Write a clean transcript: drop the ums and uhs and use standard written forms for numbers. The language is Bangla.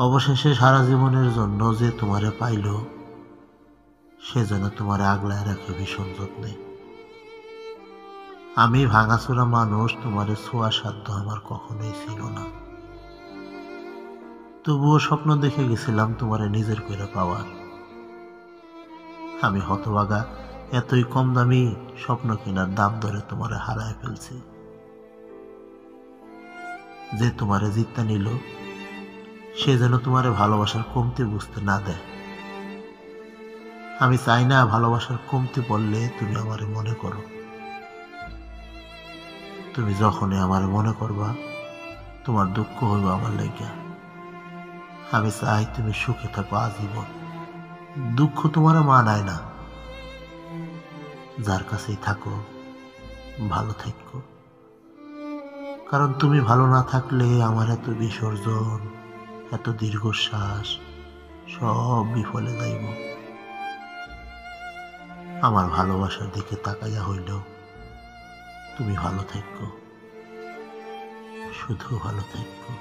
অবশেষে সারা জীবনের জন্য যে তোমারে পাইল, সে যেন তোমারে আগলায় রাখে ভীষণ যত্নে। আমি ভাঙাচোরা মানুষ, তোমারে ছোঁয়া সাধ্য আমার কখনোই ছিল না। তবুও স্বপ্ন দেখে গেছিলাম তোমারে নিজের করে পাওয়ার। আমি হতভাগা, এতই কম দামি স্বপ্ন কেনার দাম ধরে তোমারে হারায় ফেলছি। যে তোমারে জিততে নিল, সে যেন তোমারে ভালোবাসার কমতি বুঝতে না দেয়। আমি চাই না ভালোবাসার কমতি পড়লে তুমি আমারে মনে করো। তুমি যখনই আমারে মনে করবা, তোমার দুঃখ হইব আমার লাগিয়া। আমি চাই তুমি সুখে থাকো আজীবন। দুঃখ তোমার মানায় না। যার কাছেই থাকো ভালো থাকো, কারণ তুমি ভালো না থাকলে আমার এত বিসর্জন, এত দীর্ঘশ্বাস সব বিফলে যাইব। আমার ভালোবাসার দিকে তাকাইয়া হইল তুমি ভালো থাকো, শুধু ভালো থাকো।